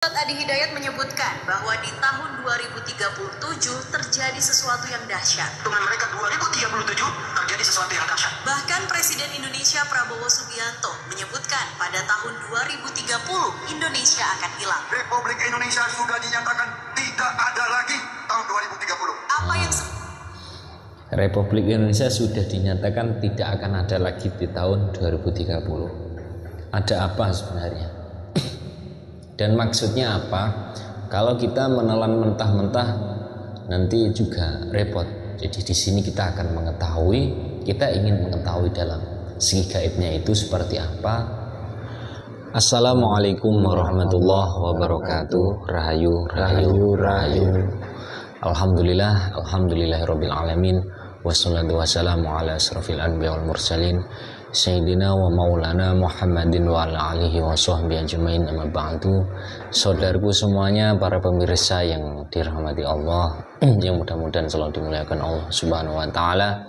Ustadz Adi Hidayat menyebutkan bahwa di tahun 2037 terjadi sesuatu yang dahsyat. Dengan mereka 2037 terjadi sesuatu yang dahsyat. Bahkan Presiden Indonesia Prabowo Subianto menyebutkan pada tahun 2030 Indonesia akan hilang. Republik Indonesia sudah dinyatakan tidak ada lagi tahun 2030. Apa yang Republik Indonesia sudah dinyatakan tidak akan ada lagi di tahun 2030. Ada apa sebenarnya? Dan maksudnya apa? Kalau kita menelan mentah-mentah nanti juga repot. Jadi di sini kita akan mengetahui, kita ingin mengetahui dalam segi gaibnya itu seperti apa. Assalamualaikum warahmatullahi wabarakatuh. Rahayu. Alhamdulillahirabbil alamin. Wassalatu wassalamu ala asrofil anbiya wal mursalin Sayyidina wa maulana Muhammadin wa ala alihi wa sahbihi ajmain, amma ba'du. Saudaraku semuanya, para pemirsa yang dirahmati Allah, yang mudah-mudahan selalu dimuliakan Allah Subhanahu wa taala.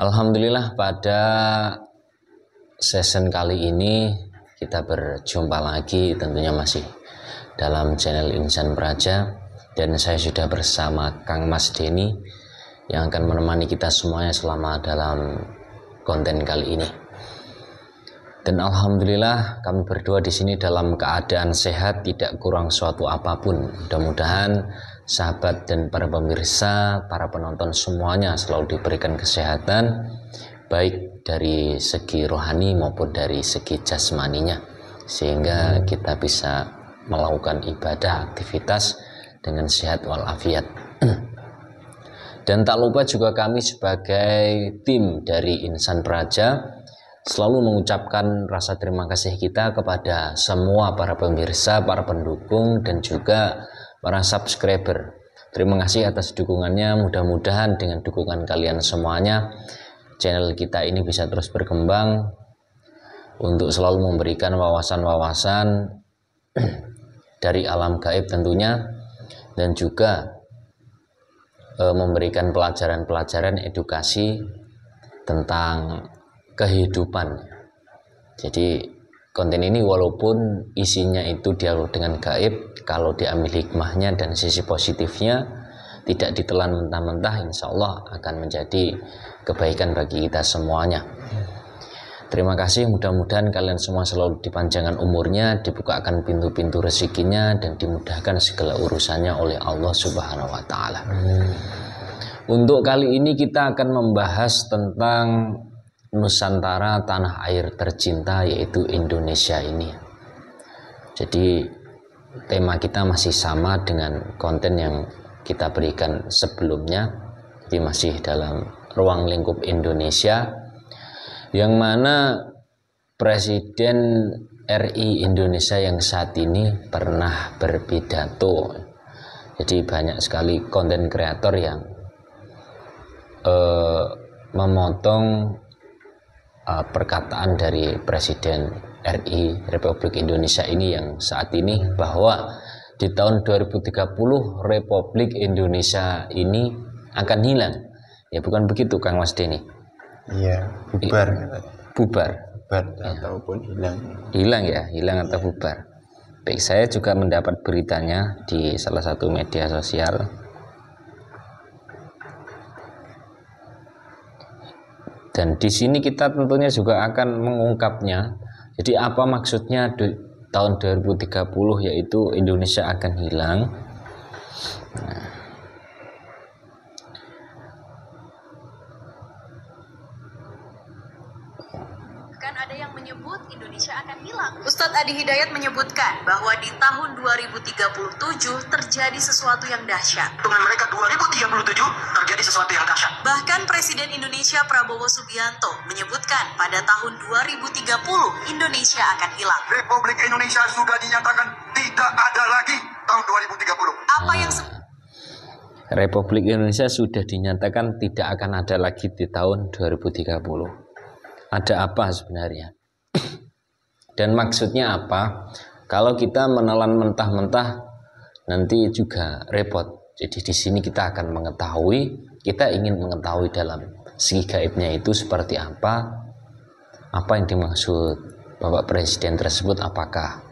Alhamdulillah, pada season kali ini kita berjumpa lagi, tentunya masih dalam channel Insan Praja, dan saya sudah bersama Kang Mas Denny yang akan menemani kita semuanya selama dalam konten kali ini. Dan alhamdulillah kami berdua di sini dalam keadaan sehat, tidak kurang suatu apapun. Mudah-mudahan sahabat dan para pemirsa, para penonton semuanya selalu diberikan kesehatan, baik dari segi rohani maupun dari segi jasmaninya, sehingga kita bisa melakukan ibadah, aktivitas dengan sehat walafiat. Dan tak lupa juga kami sebagai tim dari Insan Praja selalu mengucapkan rasa terima kasih kita kepada semua para pemirsa, para pendukung, dan juga para subscriber. Terima kasih atas dukungannya. Mudah-mudahan dengan dukungan kalian semuanya, channel kita ini bisa terus berkembang untuk selalu memberikan wawasan-wawasan dari alam gaib tentunya, dan juga memberikan pelajaran-pelajaran edukasi tentang kehidupan. Jadi konten ini walaupun isinya itu dialog dengan gaib, kalau diambil hikmahnya dan sisi positifnya, tidak ditelan mentah-mentah, insya Allah akan menjadi kebaikan bagi kita semuanya. Terima kasih, mudah-mudahan kalian semua selalu dipanjangkan umurnya, dibukakan pintu-pintu rezekinya, dan dimudahkan segala urusannya oleh Allah Subhanahu wa taala. Untuk kali ini kita akan membahas tentang Nusantara, tanah air tercinta, yaitu Indonesia ini. Jadi tema kita masih sama dengan konten yang kita berikan sebelumnya, jadi masih dalam ruang lingkup Indonesia, yang mana Presiden RI Indonesia yang saat ini pernah berpidato. Jadi banyak sekali konten kreator yang memotong perkataan dari Presiden RI Republik Indonesia ini yang saat ini, bahwa di tahun 2030 Republik Indonesia ini akan hilang. Ya bukan begitu Kang Mas Denny? Iya, bubar. Bubar Ataupun hilang ya, hilang atau bubar. Baik, saya juga mendapat beritanya di salah satu media sosial. Dan di sini kita tentunya juga akan mengungkapnya. Jadi apa maksudnya tahun 2030 yaitu Indonesia akan hilang? Nah, ada yang menyebut Indonesia akan hilang? Ustadz Adi Hidayat menyebutkan bahwa di tahun 2037 terjadi sesuatu yang dahsyat. Dengan mereka 2037 terjadi sesuatu yang dahsyat. Bahkan Presiden Indonesia Prabowo Subianto menyebutkan pada tahun 2030 Indonesia akan hilang. Republik Indonesia sudah dinyatakan tidak ada lagi tahun 2030. Apa yang Republik Indonesia sudah dinyatakan tidak akan ada lagi di tahun 2030. Ada apa sebenarnya? Dan maksudnya apa? Kalau kita menelan mentah-mentah nanti juga repot. Jadi di sini kita akan mengetahui, kita ingin mengetahui dalam segi gaibnya itu seperti apa yang dimaksud Bapak Presiden tersebut, apakah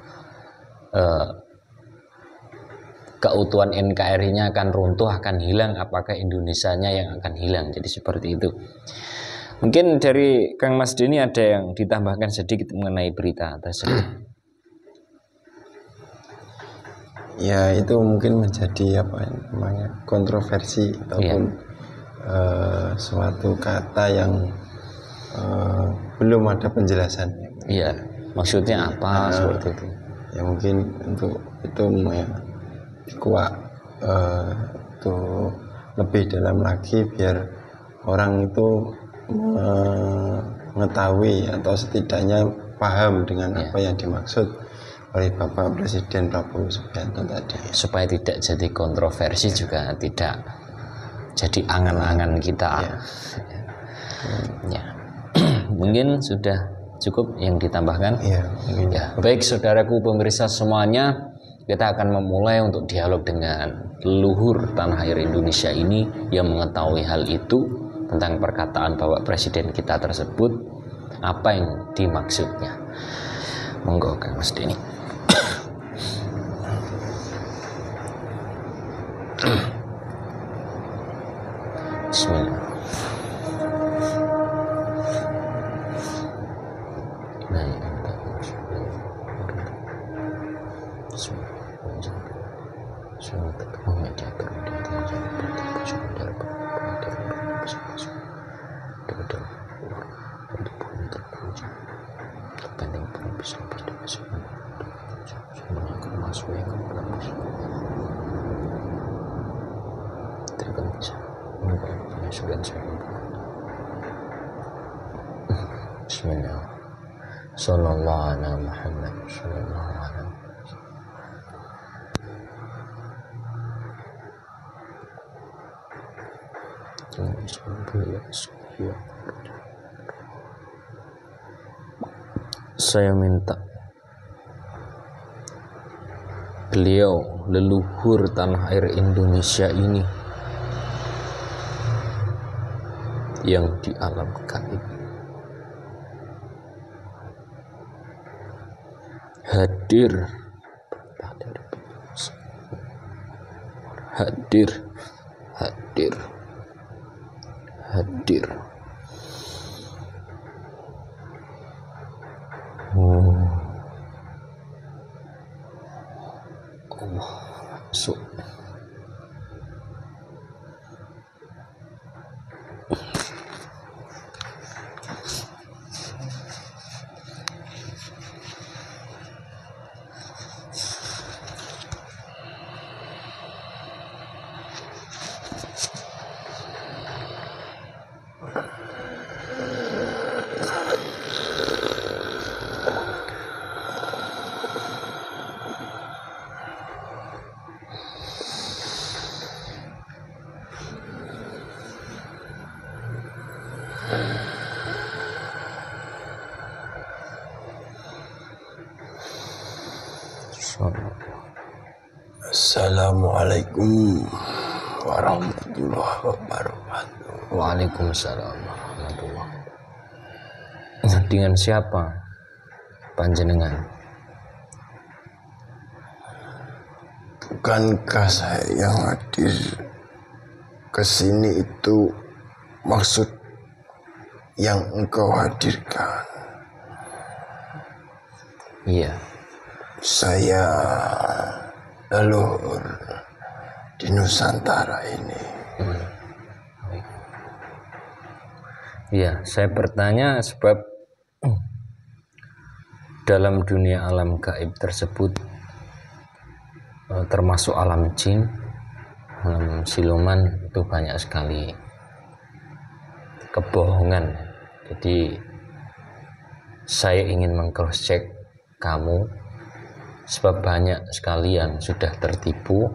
keutuhan NKRI-nya akan runtuh, akan hilang, apakah Indonesianya yang akan hilang. Jadi seperti itu. Mungkin dari Kang Mas Denny ada yang ditambahkan sedikit mengenai berita tersebut. Ya, itu mungkin menjadi apa namanya kontroversi ataupun suatu kata yang belum ada penjelasannya. Iya, maksudnya apa seperti itu? Ya mungkin untuk itu ya kuat itu lebih dalam lagi biar orang itu mengetahui atau setidaknya paham dengan apa yang dimaksud oleh Bapak Presiden Prabowo Subianto tadi. Supaya tidak jadi kontroversi juga tidak jadi angan-angan kita. Ya. Mungkin sudah cukup yang ditambahkan. Ya, baik saudaraku pemirsa semuanya, kita akan memulai untuk dialog dengan leluhur tanah air Indonesia ini yang mengetahui hal itu tentang perkataan Bapak Presiden kita tersebut, apa yang dimaksudnya. Monggo Kang Mas Denny. Bismillah. Bismillah. Sallallahu ala Muhammad sallallahu alaihi wasallam. Saya minta beliau leluhur tanah air Indonesia ini yang di alam gaib hadir Allah masuk. Assalamualaikum warahmatullahi wabarakatuh. Waalaikumsalam warahmatullahi wabarakatuh. Dengan siapa panjenengan? Bukankah saya yang hadir ke sini itu maksud yang engkau hadirkan? Iya. Saya leluhur di Nusantara ini. Iya, saya bertanya sebab dalam dunia alam gaib tersebut, termasuk alam jin, alam siluman, itu banyak sekali kebohongan. Jadi saya ingin meng-cross check kamu sebab banyak sekali yang sudah tertipu,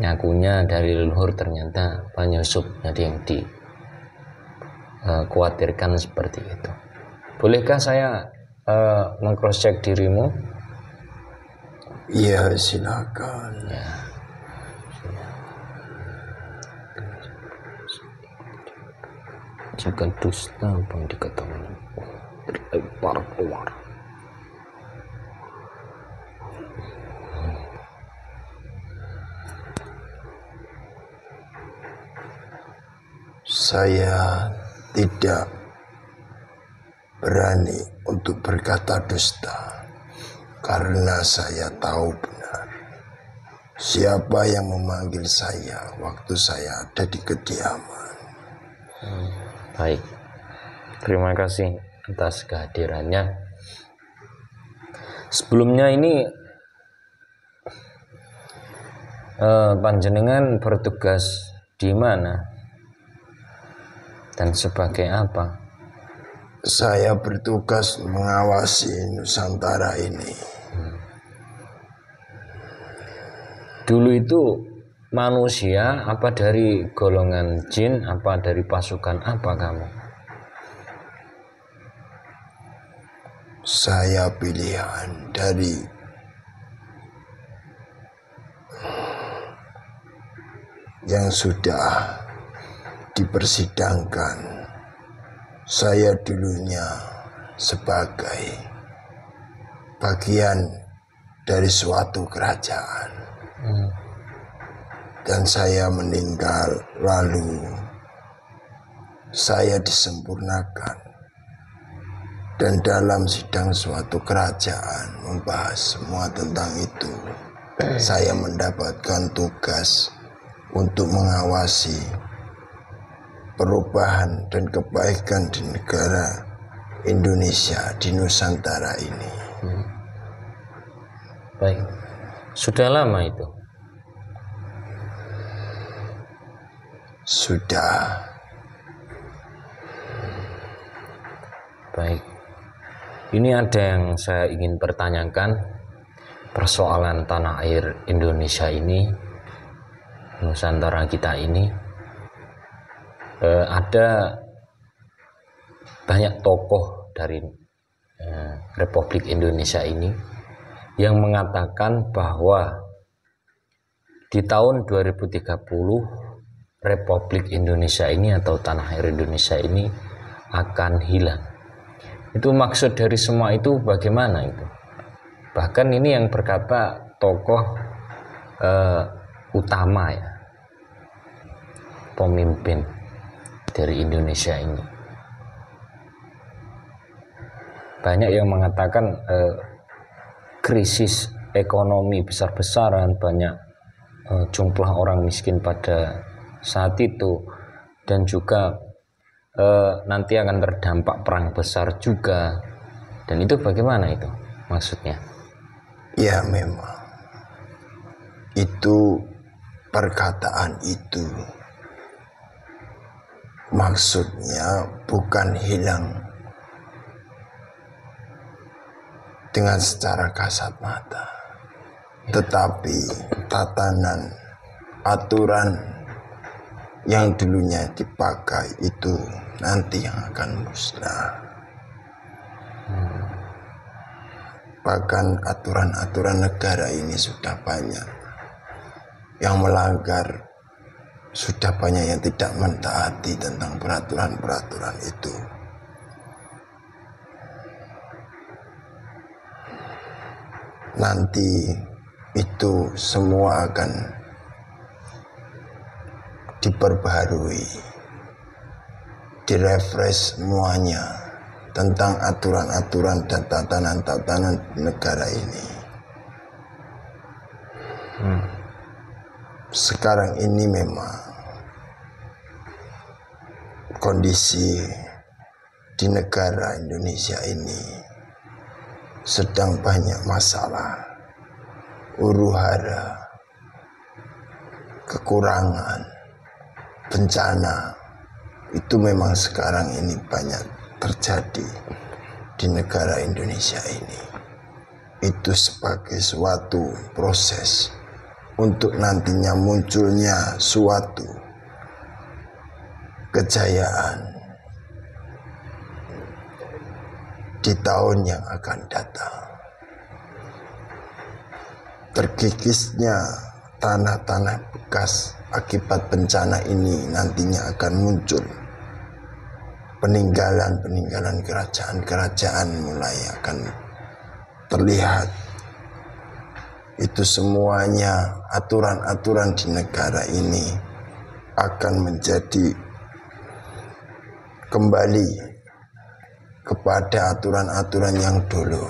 ngakunya dari leluhur ternyata penyusup. Jadi yang dikhawatirkan seperti itu. Bolehkah saya meng-cross check dirimu? Iya, silakan. Ya. Jika dusta bang diketahui terlempar keluar. Saya tidak berani untuk berkata dusta karena saya tahu benar siapa yang memanggil saya waktu saya ada di kediaman. Baik, terima kasih atas kehadirannya. Sebelumnya ini panjenengan bertugas di mana dan sebagai apa? Saya bertugas mengawasi Nusantara ini. Dulu itu manusia apa dari golongan jin, apa dari pasukan apa kamu? Saya pilihan dari yang sudah dipersidangkan. Saya dulunya sebagai bagian dari suatu kerajaan. Dan saya meninggal, lalu saya disempurnakan. Dan dalam sidang suatu kerajaan membahas semua tentang itu, saya mendapatkan tugas untuk mengawasi perubahan dan kebaikan di negara Indonesia, di Nusantara ini. Baik, sudah lama itu? Sudah. Baik, ini ada yang saya ingin pertanyakan. Persoalan tanah air Indonesia ini, Nusantara kita ini, ada banyak tokoh dari Republik Indonesia ini yang mengatakan bahwa di tahun 2030 Republik Indonesia ini atau tanah air Indonesia ini akan hilang. Itu maksud dari semua itu bagaimana itu? Bahkan ini yang berkata tokoh utama ya, pemimpin dari Indonesia ini. Banyak yang mengatakan krisis ekonomi besar-besaran, banyak jumlah orang miskin pada saat itu, dan juga nanti akan terdampak perang besar juga. Dan itu bagaimana itu maksudnya? Ya memang itu perkataan itu maksudnya bukan hilang dengan secara kasat mata, tetapi tatanan aturan yang dulunya dipakai itu nanti yang akan musnah. Bahkan aturan-aturan negara ini sudah banyak yang melanggar, sudah banyak yang tidak mentaati tentang peraturan-peraturan itu. Nanti itu semua akan diperbaharui, direfresh semuanya tentang aturan-aturan dan tatanan-tatanan negara ini. Sekarang ini memang kondisi di negara Indonesia ini sedang banyak masalah, huru-hara, kekurangan, bencana. Itu memang sekarang ini banyak terjadi di negara Indonesia ini. Itu sebagai suatu proses untuk nantinya munculnya suatu kejayaan di tahun yang akan datang. Terkikisnya tanah-tanah bekas akibat bencana ini nantinya akan muncul peninggalan-peninggalan kerajaan-kerajaan mulai akan terlihat. Itu semuanya aturan-aturan di negara ini akan menjadi kembali kepada aturan-aturan yang dulu.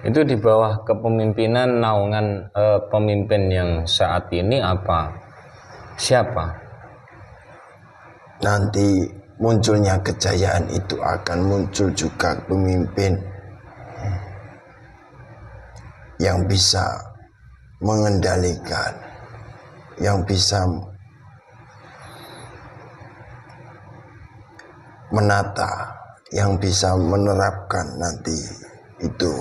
Itu di bawah kepemimpinan naungan pemimpin yang saat ini apa? Siapa? Nanti munculnya kejayaan itu akan muncul juga pemimpin yang bisa mengendalikan, yang bisa menata, yang bisa menerapkan nanti itu.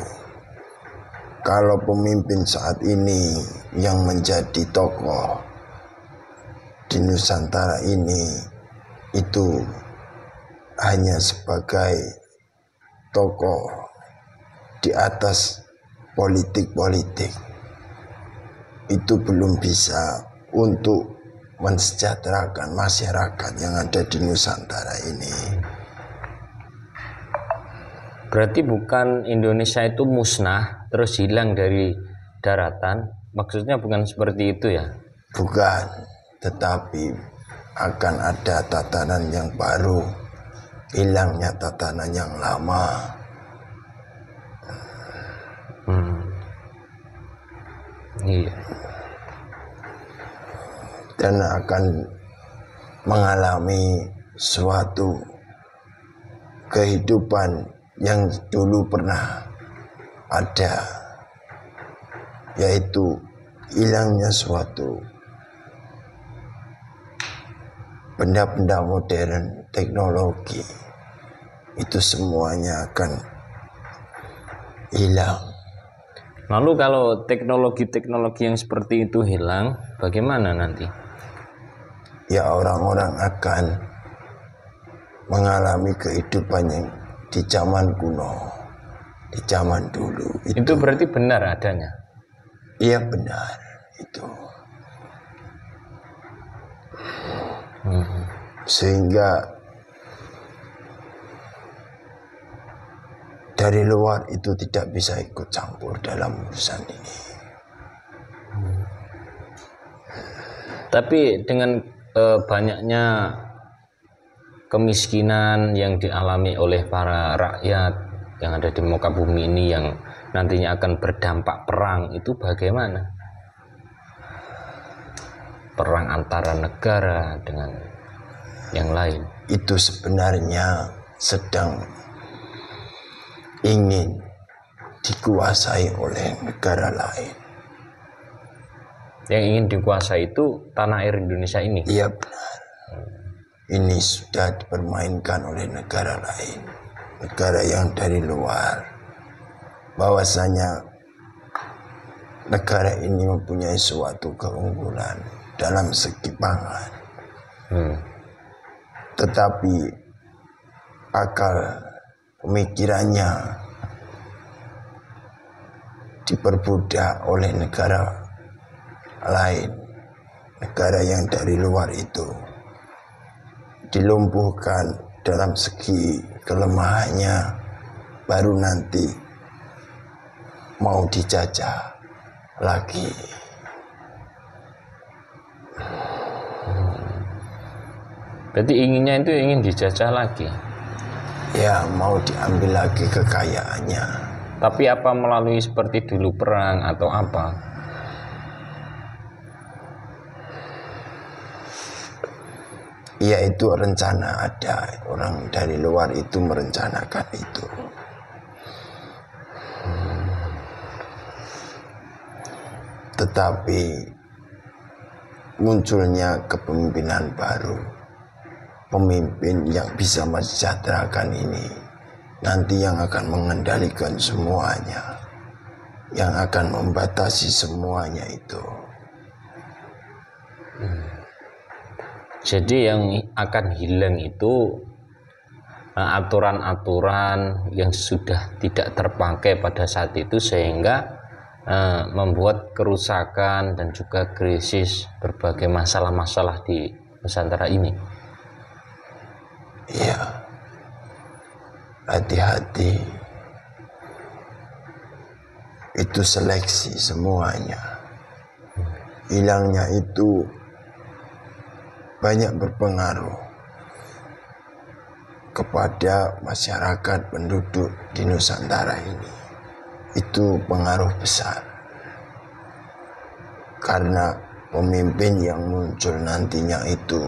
Kalau pemimpin saat ini yang menjadi tokoh di Nusantara ini itu hanya sebagai tokoh di atas politik-politik, itu belum bisa untuk mensejahterakan masyarakat yang ada di Nusantara ini. Berarti bukan Indonesia itu musnah terus hilang dari daratan, maksudnya bukan seperti itu ya? Bukan, tetapi akan ada tatanan yang baru, hilangnya tatanan yang lama. Iya. Dan akan mengalami suatu kehidupan yang dulu pernah ada, yaitu hilangnya suatu benda-benda modern, teknologi, itu semuanya akan hilang. Lalu kalau teknologi-teknologi yang seperti itu hilang, bagaimana nanti? Ya, orang-orang akan mengalami kehidupan yang di zaman kuno, di zaman dulu. Itu berarti benar adanya? Iya benar itu. Sehingga dari luar itu tidak bisa ikut campur dalam urusan ini. Tapi dengan banyaknya kemiskinan yang dialami oleh para rakyat yang ada di muka bumi ini yang nantinya akan berdampak perang, itu bagaimana? Perang antara negara dengan yang lain. Itu sebenarnya sedang ingin dikuasai oleh negara lain. Yang ingin dikuasai itu tanah air Indonesia ini? Iya benar. Ini sudah dipermainkan oleh negara lain, negara yang dari luar. Bahwasanya negara ini mempunyai suatu keunggulan dalam segi pangan. Tetapi akal pemikirannya diperbudak oleh negara lain, negara yang dari luar itu dilumpuhkan dalam segi kelemahannya, baru nanti mau dijajah lagi. Berarti inginnya itu ingin dijajah lagi? Ya, mau diambil lagi kekayaannya. Tapi apa melalui seperti dulu perang atau apa? Ya, itu rencana ada. Orang dari luar itu merencanakan itu. Tetapi munculnya kepemimpinan baru, pemimpin yang bisa mensejahterakan ini, nanti yang akan mengendalikan semuanya, yang akan membatasi semuanya itu. Jadi yang akan hilang itu aturan-aturan yang sudah tidak terpakai pada saat itu, sehingga membuat kerusakan dan juga krisis berbagai masalah-masalah di Nusantara ini. Iya, hati-hati, itu seleksi semuanya. Hilangnya itu banyak berpengaruh kepada masyarakat penduduk di Nusantara ini. Itu pengaruh besar. Karena pemimpin yang muncul nantinya itu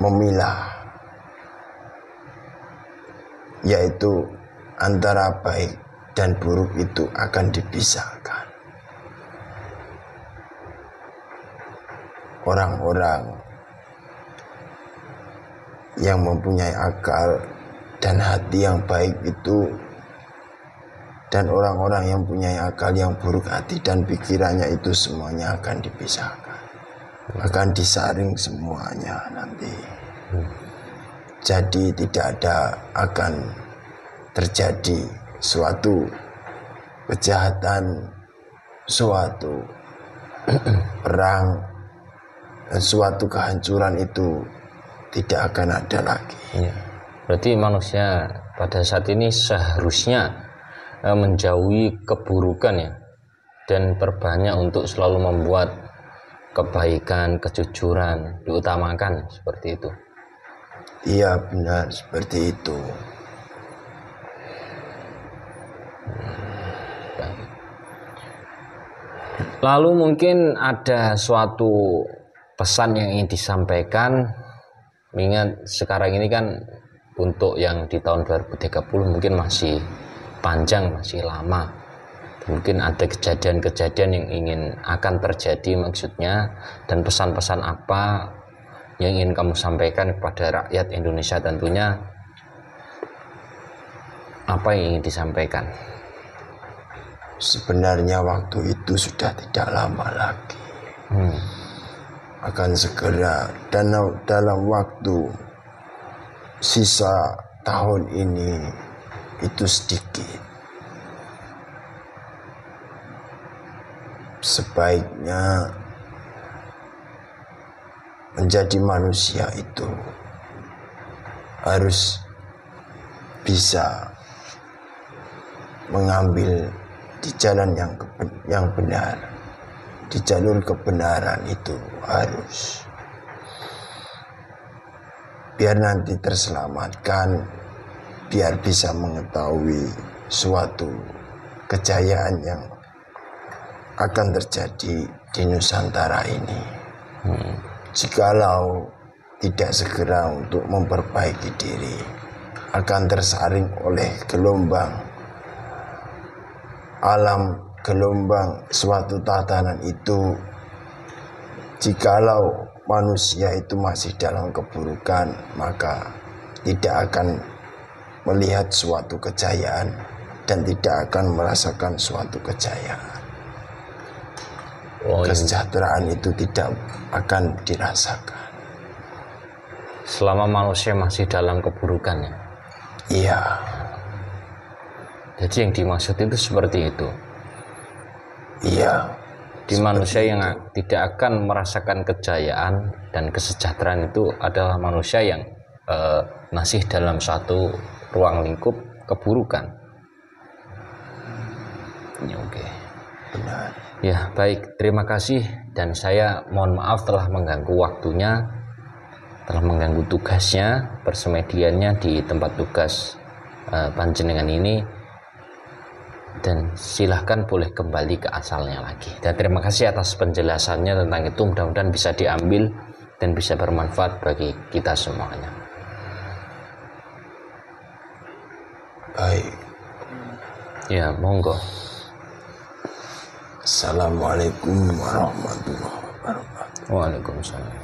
memilah, yaitu antara baik dan buruk itu akan dipisahkan. Orang-orang yang mempunyai akal dan hati yang baik itu, dan orang-orang yang punya akal yang buruk hati dan pikirannya itu, semuanya akan dipisahkan, akan disaring semuanya nanti. Jadi tidak akan terjadi suatu kejahatan, suatu perang, dan suatu kehancuran itu tidak akan ada lagi. Ya. Berarti manusia pada saat ini seharusnya menjauhi keburukan ya, dan perbanyak untuk selalu membuat kebaikan, kejujuran diutamakan, seperti itu. Iya, benar seperti itu. Lalu mungkin ada suatu pesan yang ingin disampaikan, mengingat sekarang ini kan untuk yang di tahun 2030 mungkin masih panjang, masih lama. Mungkin ada kejadian-kejadian yang akan terjadi maksudnya, dan pesan-pesan apa yang ingin kamu sampaikan kepada rakyat Indonesia, tentunya apa yang ingin disampaikan? Sebenarnya waktu itu sudah tidak lama lagi. Akan segera, dan dalam waktu sisa tahun ini itu sedikit. Sebaiknya menjadi manusia itu harus bisa mengambil di jalan yang benar, di jalur kebenaran itu harus, biar nanti terselamatkan, biar bisa mengetahui suatu kejayaan yang akan terjadi di Nusantara ini. Jikalau tidak segera untuk memperbaiki diri, akan tersaring oleh gelombang alam, gelombang suatu tatanan itu. Jikalau manusia itu masih dalam keburukan, maka tidak akan melihat suatu kejayaan dan tidak akan merasakan suatu kejayaan. Kesejahteraan itu tidak akan dirasakan selama manusia masih dalam keburukan ya. Iya. Jadi yang dimaksud itu seperti itu. Iya. Di manusia yang tidak akan merasakan kejayaan dan kesejahteraan itu adalah manusia yang masih dalam satu ruang lingkup keburukan. Ya, oke. Benar. Ya, baik. Terima kasih, dan saya mohon maaf telah mengganggu waktunya, telah mengganggu tugasnya, persemediannya di tempat tugas panjenengan ini. Dan silahkan boleh kembali ke asalnya lagi. Dan terima kasih atas penjelasannya tentang itu. Mudah-mudahan bisa diambil dan bisa bermanfaat bagi kita semuanya. Baik. Ya, monggo. Assalamualaikum warahmatullahi wabarakatuh. Waalaikumsalam.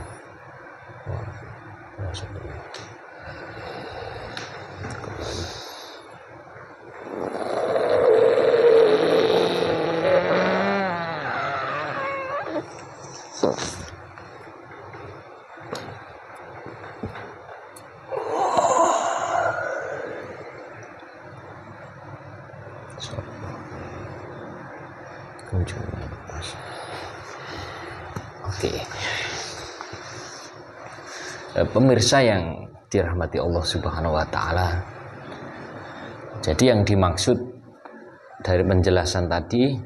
Oke. Pemirsa yang dirahmati Allah Subhanahu wa taala. Jadi yang dimaksud dari penjelasan tadi,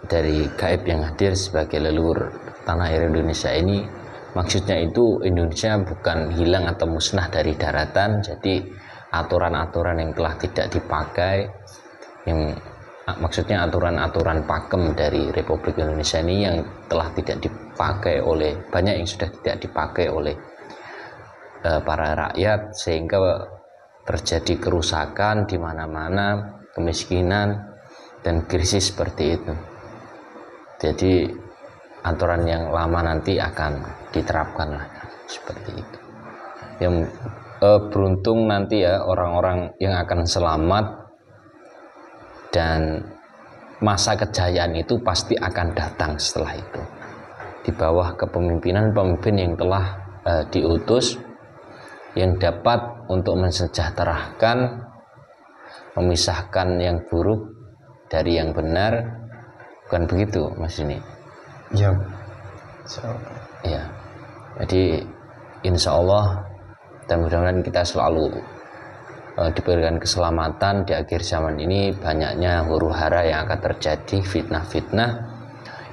dari gaib yang hadir sebagai leluhur tanah air Indonesia ini, maksudnya itu Indonesia bukan hilang atau musnah dari daratan. Jadi aturan-aturan yang telah tidak dipakai, yang maksudnya aturan-aturan pakem dari Republik Indonesia ini yang telah tidak dipakai oleh banyak, yang sudah tidak dipakai oleh para rakyat, sehingga terjadi kerusakan di mana-mana, kemiskinan dan krisis seperti itu. Jadi aturan yang lama nanti akan diterapkan lah, seperti itu. Yang beruntung nanti ya orang-orang yang akan selamat, dan masa kejayaan itu pasti akan datang setelah itu di bawah kepemimpinan pemimpin yang telah diutus, yang dapat untuk mensejahterakan, memisahkan yang buruk dari yang benar. Bukan begitu Mas ini? Ya. Ya. Jadi insya Allah, dan mudah-mudahan kita selalu diberikan keselamatan di akhir zaman ini. Banyaknya huru hara yang akan terjadi, fitnah-fitnah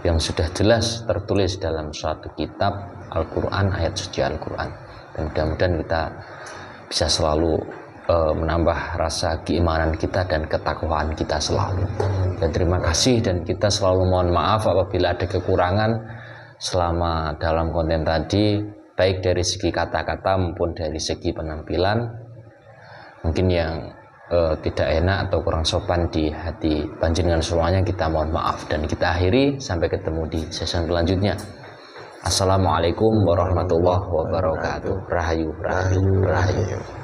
yang sudah jelas tertulis dalam suatu kitab Al-Quran, ayat suci Al-Quran. Dan mudah-mudahan kita bisa selalu menambah rasa keimanan kita dan ketakwaan kita selalu. Dan terima kasih, dan kita selalu mohon maaf apabila ada kekurangan selama dalam konten tadi, baik dari segi kata-kata maupun dari segi penampilan. Mungkin yang tidak enak atau kurang sopan di hati panjenengan semuanya, kita mohon maaf, dan kita akhiri sampai ketemu di season selanjutnya. Assalamualaikum warahmatullahi wabarakatuh. Rahayu, rahayu, rahayu.